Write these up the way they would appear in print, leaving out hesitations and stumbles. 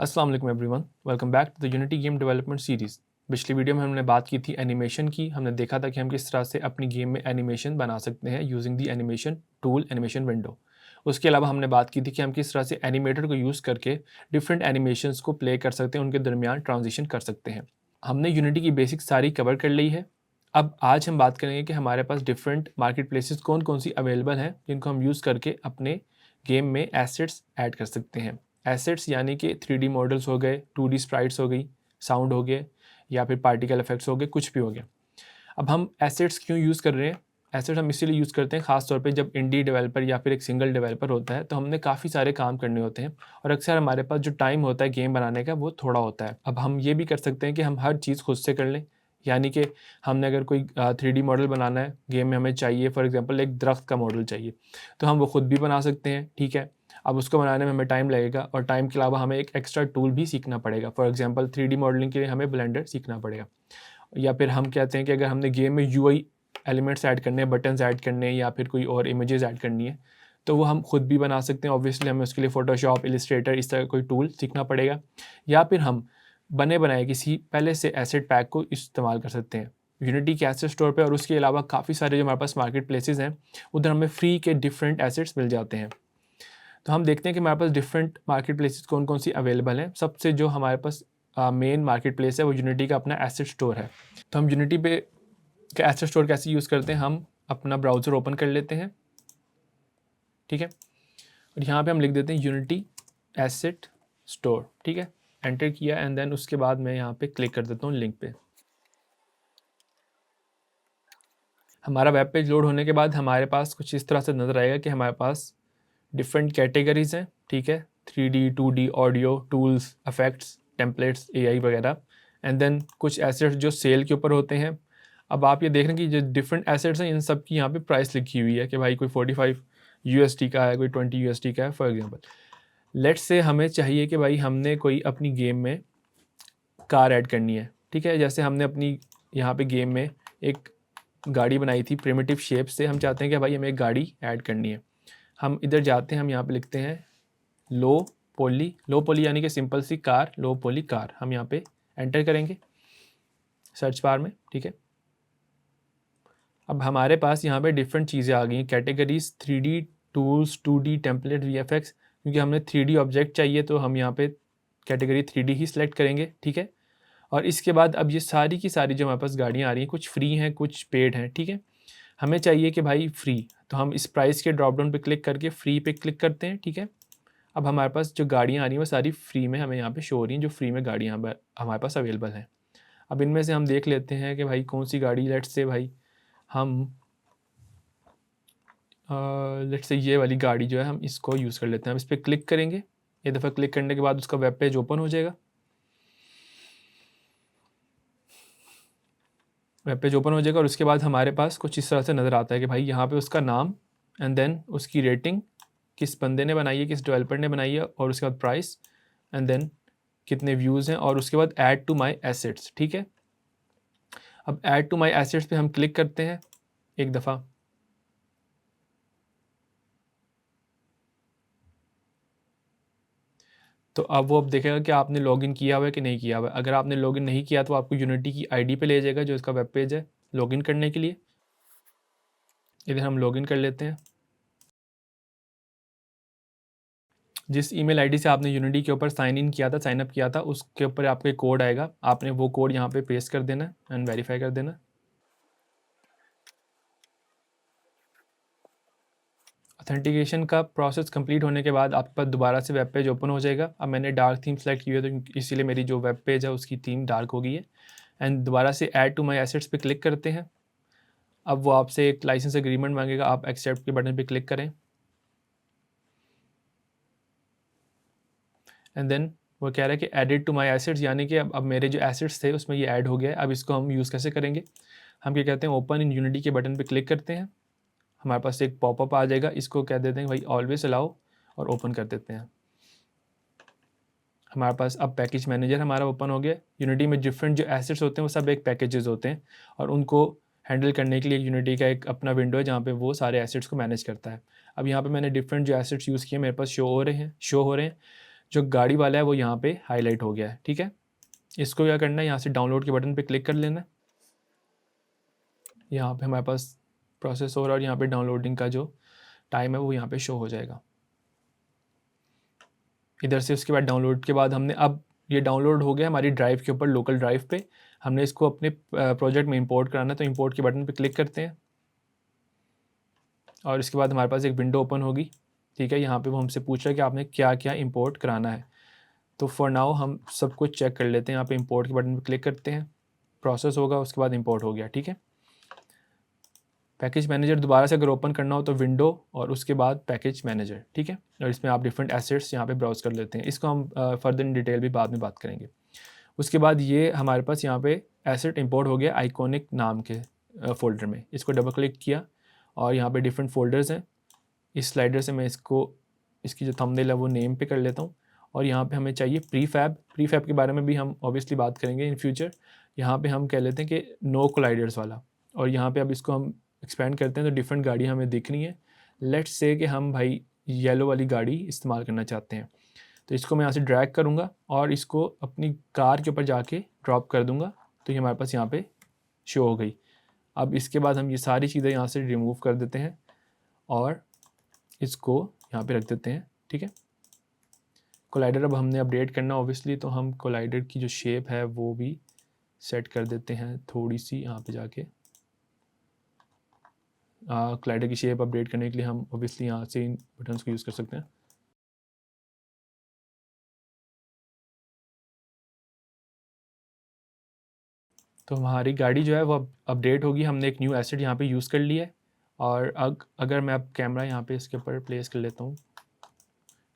अस्सलाम वालेकुम everyone, welcome back to the Unity game development series. पिछली वीडियो में हमने बात की थी एनिमेशन की। हमने देखा था कि हम किस तरह से अपनी गेम में एनिमेशन बना सकते हैं using the animation tool animation window. उसके अलावा हमने बात की थी कि हम किस तरह से एनिमेटर को यूज़ करके डिफरेंट एनिमेशंस को प्ले कर सकते हैं, उनके दरमियान ट्रांजिशन कर सकते हैं। हमने यूनिटी की बेसिक सारी कवर कर ली है। अब आज हम बात करेंगे कि हमारे पास डिफरेंट मार्केट प्लेसेस कौन कौन सी अवेलेबल हैं जिनको हम यूज़ करके अपने गेम में एसेट्स ऐड कर सकते हैं। एसेट्स यानी कि 3D मॉडल्स हो गए, 2D स्प्राइट्स हो गई, साउंड हो गए या फिर पार्टिकल इफेक्ट्स हो गए, कुछ भी हो गया। अब हम एसेट्स क्यों यूज़ कर रहे हैं? एसेट्स हम इसीलिए यूज़ करते हैं ख़ास तौर पे जब इंडी डेवलपर या फिर एक सिंगल डेवलपर होता है तो हमने काफ़ी सारे काम करने होते हैं और अक्सर हमारे पास जो टाइम होता है गेम बनाने का वो थोड़ा होता है। अब हम ये भी कर सकते हैं कि हम हर चीज़ खुद से कर लें, यानी कि हमने अगर कोई 3D मॉडल बनाना है गेम में, हमें चाहिए फॉर एग्जांपल एक दरख्त का मॉडल चाहिए, तो हम वो खुद भी बना सकते हैं, ठीक है। अब उसको बनाने में हमें टाइम लगेगा और टाइम के अलावा हमें एक एक्स्ट्रा टूल भी सीखना पड़ेगा। फॉर एग्जांपल 3D मॉडलिंग के लिए हमें ब्लेंडर सीखना पड़ेगा। या फिर हम कहते हैं कि अगर हमने गेम में यूआई एलिमेंट्स ऐड करने हैं, बटन्स ऐड करने हैं या फिर कोई और इमेजेस ऐड करनी है, तो वो हम खुद भी बना सकते हैं। ऑब्वियसली हमें उसके लिए फोटोशॉप, इलिस्ट्रेटर इस तरह कोई टूल सीखना पड़ेगा, या फिर हम बने बनाए किसी पहले से एसेट पैक को इस्तेमाल कर सकते हैं यूनिटी के एसेट स्टोर पे। और उसके अलावा काफ़ी सारे जो हमारे पास मार्केट प्लेसेस हैं उधर हमें फ्री के डिफरेंट एसेट्स मिल जाते हैं। तो हम देखते हैं कि हमारे पास डिफरेंट मार्केट प्लेसेस कौन कौन सी अवेलेबल हैं। सबसे जो हमारे पास मेन मार्केट प्लेस है वो यूनिटी का अपना एसेट स्टोर है। तो हम यूनिटी पे का एसेट स्टोर कैसे यूज़ करते हैं, हम अपना ब्राउज़र ओपन कर लेते हैं, ठीक है। और यहाँ पे हम लिख देते हैं यूनिटी एसेट स्टोर, ठीक है। एंटर किया एंड देन उसके बाद मैं यहाँ पे क्लिक कर देता हूँ लिंक पे। हमारा वेब पेज लोड होने के बाद हमारे पास कुछ इस तरह से नज़र आएगा कि हमारे पास डिफरेंट कैटेगरीज हैं, ठीक है। 3D 2D audio tools, effects, templates, AI वगैरह, एंड देन कुछ एसेट्स जो सेल के ऊपर होते हैं। अब आप ये देख रहे हैं कि जो डिफरेंट एसेट्स हैं इन सब की यहाँ पे प्राइस लिखी हुई है कि भाई कोई 45 यूएसडी का है, कोई 20 यूएसडी का है। फॉर एग्जांपल लेट्स से हमें चाहिए कि भाई हमने कोई अपनी गेम में कार ऐड करनी है, ठीक है। जैसे हमने अपनी यहाँ पे गेम में एक गाड़ी बनाई थी प्रिमिटिव शेप से, हम चाहते हैं कि भाई हमें एक गाड़ी ऐड करनी है। हम इधर जाते हैं, हम यहाँ पे लिखते हैं लो पोली यानी कि सिंपल सी कार, लो पोली कार। हम यहाँ पे एंटर करेंगे सर्च बार में, ठीक है। अब हमारे पास यहाँ पे डिफरेंट चीज़ें आ गई हैं, categories, 3D tools, 2D template, VFX. क्योंकि हमें 3D ऑब्जेक्ट चाहिए तो हम यहाँ पे कैटेगरी 3D ही सिलेक्ट करेंगे, ठीक है। और इसके बाद अब ये सारी की सारी जो हमारे पास गाड़ियाँ आ रही हैं, कुछ फ्री हैं कुछ पेड हैं, ठीक है। हमें चाहिए कि भाई फ्री, तो हम इस प्राइस के ड्रॉप डाउन पे क्लिक करके फ्री पे क्लिक करते हैं, ठीक है। अब हमारे पास जो गाड़ियाँ आ रही हैं वो सारी फ्री में हमें यहाँ पे शो हो रही हैं, जो फ्री में गाड़ियाँ हमारे पास अवेलेबल हैं। अब इनमें से हम देख लेते हैं कि भाई कौन सी गाड़ी, लेट्स से भाई हम लेट्स से ये वाली गाड़ी जो है हम इसको यूज़ कर लेते हैं। हम इस पर क्लिक करेंगे, एक दफ़ा क्लिक करने के बाद उसका वेब पेज ओपन हो जाएगा। वेब पेज ओपन हो जाएगा और उसके बाद हमारे पास कुछ इस तरह से नज़र आता है कि भाई यहाँ पे उसका नाम एंड देन उसकी रेटिंग, किस बंदे ने बनाई है, किस डेवलपर ने बनाई है, और उसके बाद प्राइस एंड देन कितने व्यूज़ हैं, और उसके बाद ऐड टू माई एसेट्स, ठीक है। अब ऐड टू माई एसेट्स पे हम क्लिक करते हैं एक दफ़ा। तो अब वो अब देखेगा कि आपने लॉगिन किया हुआ है कि नहीं किया हुआ है। अगर आपने लॉगिन नहीं किया तो आपको यूनिटी की आईडी पे ले जाएगा जो इसका वेब पेज है लॉगिन करने के लिए। इधर हम लॉगिन कर लेते हैं। जिस ईमेल आईडी से आपने यूनिटी के ऊपर साइन इन किया था, साइन अप किया था, उसके ऊपर आपको एक कोड आएगा, आपने वो कोड यहाँ पे पेस्ट कर देना एंड वेरीफाई कर देना। ऑथेंटिकेशन का प्रोसेस कंप्लीट होने के बाद आपके पास दोबारा से वेब पेज ओपन हो जाएगा। अब मैंने डार्क थीम सेलेक्ट की है तो इसीलिए मेरी जो वेब पेज है उसकी थीम डार्क हो गई है। एंड दोबारा से ऐड टू माई एसेट्स पे क्लिक करते हैं। अब वो आपसे एक लाइसेंस एग्रीमेंट मांगेगा, आप एक्सेप्ट के बटन पे क्लिक करें एंड देन वो कह रहा है कि एडिड टू माई एसेट्स, यानी कि अब मेरे जो एसेट्स थे उसमें ये ऐड हो गया है। अब इसको हम यूज़ कैसे करेंगे, हम क्या कहते हैं ओपन इन यूनिटी के बटन पे क्लिक करते हैं। हमारे पास एक पॉपअप आ जाएगा, इसको कह देते हैं भाई ऑलवेज अलाउ और ओपन कर देते हैं। हमारे पास अब पैकेज मैनेजर हमारा ओपन हो गया। यूनिटी में डिफरेंट जो एसेट्स होते हैं वो सब एक पैकेजेस होते हैं और उनको हैंडल करने के लिए यूनिटी का एक अपना विंडो है जहाँ पे वो सारे एसेट्स को मैनेज करता है। अब यहाँ पे मैंने डिफरेंट जो एसेट्स यूज़ किए मेरे पास शो हो रहे हैं। जो गाड़ी वाला है वो यहाँ पे हाईलाइट हो गया है, ठीक है। इसको क्या करना है, यहाँ से डाउनलोड के बटन पे क्लिक कर लेना है। यहाँ पे हमारे पास प्रोसेस हो रहा है और यहाँ पे डाउनलोडिंग का जो टाइम है वो यहाँ पे शो हो जाएगा इधर से। उसके बाद डाउनलोड के बाद हमने, अब ये डाउनलोड हो गया हमारी ड्राइव के ऊपर, लोकल ड्राइव पे। हमने इसको अपने प्रोजेक्ट में इंपोर्ट कराना है, तो इंपोर्ट के बटन पे क्लिक करते हैं और इसके बाद हमारे पास एक विंडो ओपन होगी, ठीक है। यहाँ पे वो हमसे पूछ रहा है कि आपने क्या क्या इंपोर्ट कराना है। तो फॉर नाउ हम सब कुछ चेक कर लेते हैं। यहाँ पे इंपोर्ट के बटन पे क्लिक करते हैं, प्रोसेस होगा, उसके बाद इंपोर्ट हो गया, ठीक है। पैकेज मैनेजर दोबारा से अगर ओपन करना हो तो विंडो और उसके बाद पैकेज मैनेजर, ठीक है। और इसमें आप डिफरेंट एसेट्स यहाँ पे ब्राउज कर लेते हैं। इसको हम फर्दर इन डिटेल भी बाद में बात करेंगे। उसके बाद ये हमारे पास यहाँ पे एसेट इंपोर्ट हो गया आइकॉनिक नाम के फोल्डर में। इसको डबल क्लिक किया और यहाँ पे डिफरेंट फोल्डर्स हैं। इस स्लाइडर से मैं इसको, इसकी जो थंबनेल है वो नेम पे कर लेता हूँ। और यहाँ पे हमें चाहिए प्रीफैब के बारे में भी हम ऑब्वियसली बात करेंगे इन फ्यूचर। यहाँ पे हम कह लेते हैं कि नो कोलाइडर्स वाला। और यहाँ पे अब इसको हम एक्सपेंड करते हैं तो डिफरेंट गाड़ी हमें दिखनी है। लेट्स से कि हम भाई येलो वाली गाड़ी इस्तेमाल करना चाहते हैं, तो इसको मैं यहाँ से ड्रैग करूँगा और इसको अपनी कार के ऊपर जाके ड्रॉप कर दूँगा, तो ये हमारे पास यहाँ पे शो हो गई। अब इसके बाद हम ये सारी चीज़ें यहाँ से रिमूव कर देते हैं और इसको यहाँ पे रख देते हैं, ठीक है। कोलाइडर अब हमने अपडेट करना ऑब्वियसली, तो हम कोलाइडर की जो शेप है वो भी सेट कर देते हैं थोड़ी सी यहाँ पे जाके। कोलाइडर की शेप अपडेट करने के लिए हम ऑब्वियसली यहाँ से इन बटन्स को यूज़ कर सकते हैं। तो हमारी गाड़ी जो है वो अपडेट होगी। हमने एक न्यू एसेट यहाँ पे यूज़ कर लिया है। और अगर मैं अब कैमरा यहाँ पे इसके ऊपर प्लेस कर लेता हूँ,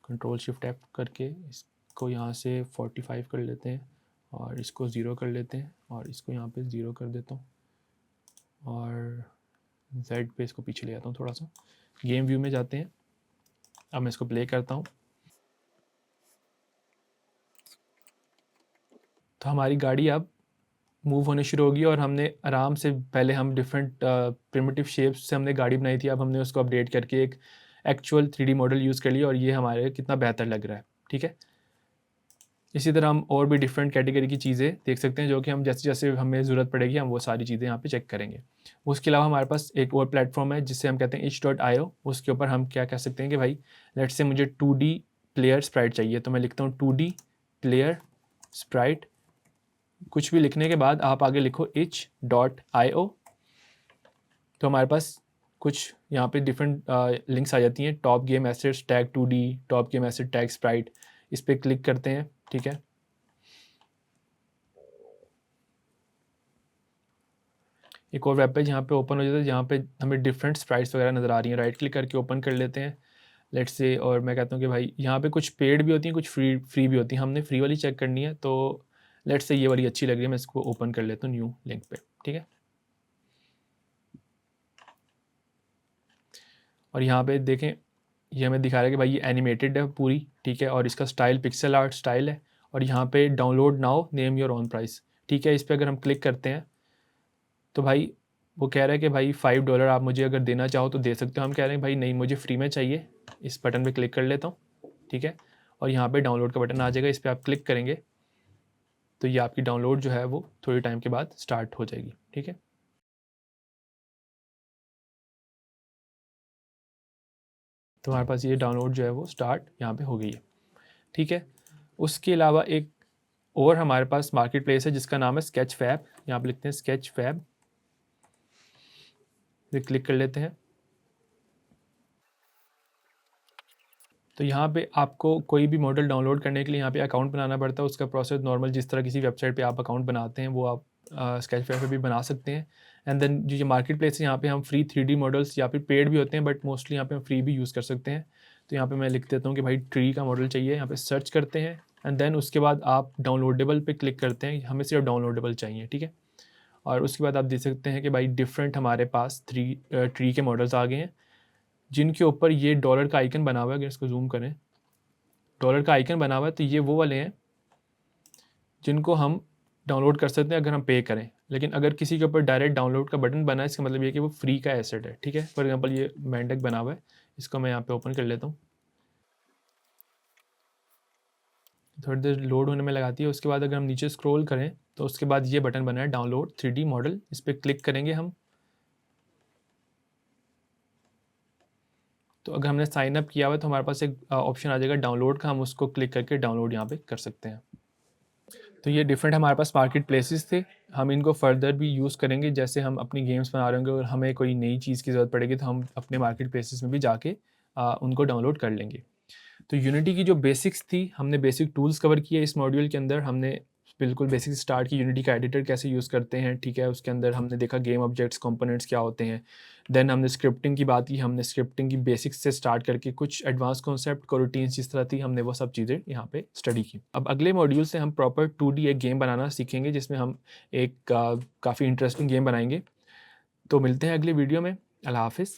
कंट्रोल शिफ्ट एफ करके इसको यहाँ से 45 कर लेते हैं और इसको 0 कर लेते हैं और इसको यहाँ पे 0 कर देता हूँ और Z पे इसको पीछे ले आता हूँ थोड़ा सा। गेम व्यू में जाते हैं। अब मैं इसको प्ले करता हूँ तो हमारी गाड़ी अब मूव होने शुरू होगी। और हमने आराम से, पहले हम डिफरेंट प्रिमिटिव शेप्स से हमने गाड़ी बनाई थी, अब हमने उसको अपडेट करके एक एक्चुअल 3D मॉडल यूज़ कर लिया और ये हमारे कितना बेहतर लग रहा है, ठीक है। इसी तरह हम और भी डिफरेंट कैटेगरी की चीज़ें देख सकते हैं, जो कि हम जैसे जैसे हमें ज़रूरत पड़ेगी हम वो सारी चीज़ें यहाँ पे चेक करेंगे। उसके अलावा हमारे पास एक और प्लेटफॉर्म है जिससे हम कहते हैं itch.io। उसके ऊपर हम क्या कह सकते हैं कि भाई लेट्स से मुझे 2D प्लेयर स्प्राइट चाहिए, तो मैं लिखता हूँ 2D प्लेयर स्प्राइट। कुछ भी लिखने के बाद आप आगे लिखो itch.io। तो हमारे पास कुछ यहाँ पे डिफरेंट लिंक्स आ जाती हैं। Top game assets tag 2D, top game asset tag Sprite, इस पर क्लिक करते हैं, ठीक है। एक और वेब पेज यहाँ पे ओपन हो जाता है जहाँ पे हमें डिफरेंट स्प्राइट्स वगैरह नज़र आ रही हैं। राइट क्लिक करके ओपन कर लेते हैं लेट्स से। और मैं कहता हूँ कि भाई यहाँ पे कुछ पेड भी होती हैं, कुछ फ्री भी होती हैं। हमने फ्री वाली चेक करनी है, तो लेट्स से ये वाली अच्छी लग रही है, मैं इसको ओपन कर लेता हूँ न्यू लिंक पे, ठीक है। और यहाँ पे देखें ये हमें दिखा रहा है कि भाई ये एनिमेटेड है पूरी, ठीक है। और इसका स्टाइल पिक्सल आर्ट स्टाइल है। और यहाँ पे download now name your own price, ठीक है। इस पर अगर हम क्लिक करते हैं तो भाई वो कह रहा है कि भाई $5 आप मुझे अगर देना चाहो तो दे सकते हो। हम कह रहे हैं भाई नहीं, मुझे फ्री में चाहिए। इस बटन पे क्लिक कर लेता हूँ, ठीक है। और यहाँ पे डाउनलोड का बटन आ जाएगा, इस पर आप क्लिक करेंगे तो ये आपकी डाउनलोड जो है वो थोड़ी टाइम के बाद स्टार्ट हो जाएगी, ठीक है। तो हमारे पास ये डाउनलोड जो है वो स्टार्ट यहाँ पे हो गई है, ठीक है। उसके अलावा एक और हमारे पास मार्केट प्लेस है जिसका नाम है स्केच फैब। यहाँ पे लिखते हैं स्केच फैब, क्लिक कर लेते हैं। तो यहाँ पे आपको कोई भी मॉडल डाउनलोड करने के लिए यहाँ पे अकाउंट बनाना पड़ता है। उसका प्रोसेस नॉर्मल जिस तरह किसी वेबसाइट पे आप अकाउंट बनाते हैं वो आप स्केच फैब पे भी बना सकते हैं। एंड देन जो ये मार्केट प्लेस है यहाँ पे हम फ्री 3D मॉडल्स या फिर पेड भी होते हैं, बट मोस्टली यहाँ पे हम फ्री भी यूज़ कर सकते हैं। तो यहाँ पे मैं लिख देता हूँ कि भाई ट्री का मॉडल चाहिए, यहाँ पे सर्च करते हैं एंड देन उसके बाद आप डाउनलोडेबल पे क्लिक करते हैं। हमें सिर्फ डाउनलोडेबल चाहिए, ठीक है। और उसके बाद आप देख सकते हैं कि भाई डिफरेंट हमारे पास ट्री के मॉडल्स आ गए हैं जिनके ऊपर ये डॉलर का आइकन बना हुआ है। अगर इसको जूम करें, डॉलर का आइकन बना हुआ है, तो ये वो वाले हैं जिनको हम डाउनलोड कर सकते हैं अगर हम पे करें। लेकिन अगर किसी के ऊपर डायरेक्ट डाउनलोड का बटन बना है, इसका मतलब ये कि वो फ्री का एसेट है, ठीक है। फॉर एग्जांपल ये मेंटेक बना हुआ है, इसको मैं यहाँ पे ओपन कर लेता हूँ। थोड़ी देर लोड होने में लगाती है। उसके बाद अगर हम नीचे स्क्रॉल करें तो उसके बाद ये बटन बना है डाउनलोड 3D मॉडल, इस पर क्लिक करेंगे हम। तो अगर हमने साइन अप किया हुआ है तो हमारे पास एक ऑप्शन आ जाएगा डाउनलोड का, हम उसको क्लिक करके डाउनलोड यहाँ पे कर सकते हैं। तो ये डिफरेंट हमारे पास मार्केट प्लेसेस थे, हम इनको फर्दर भी यूज़ करेंगे। जैसे हम अपनी गेम्स बना रहे होंगे और हमें कोई नई चीज़ की ज़रूरत पड़ेगी तो हम अपने मार्केट प्लेसेस में भी जाके उनको डाउनलोड कर लेंगे। तो यूनिटी की जो बेसिक्स थी, हमने बेसिक टूल्स कवर किए इस मॉड्यूल के अंदर। हमने बिल्कुल बेसिक स्टार्ट की, यूनिटी का एडिटर कैसे यूज़ करते हैं, ठीक है। उसके अंदर हमने देखा गेम ऑब्जेक्ट्स कंपोनेंट्स क्या होते हैं। देन हमने स्क्रिप्टिंग की बात की, हमने स्क्रिप्टिंग की बेसिक्स से स्टार्ट करके कुछ एडवांस कॉन्सेप्ट कोरोटीन्स जिस तरह थी, हमने वो सब चीज़ें यहाँ पे स्टडी की। अब अगले मॉड्यूल से हम प्रॉपर 2D एक गेम बनाना सीखेंगे, जिसमें हम एक काफ़ी इंटरेस्टिंग गेम बनाएंगे। तो मिलते हैं अगले वीडियो में। अल्लाह हाफिज़।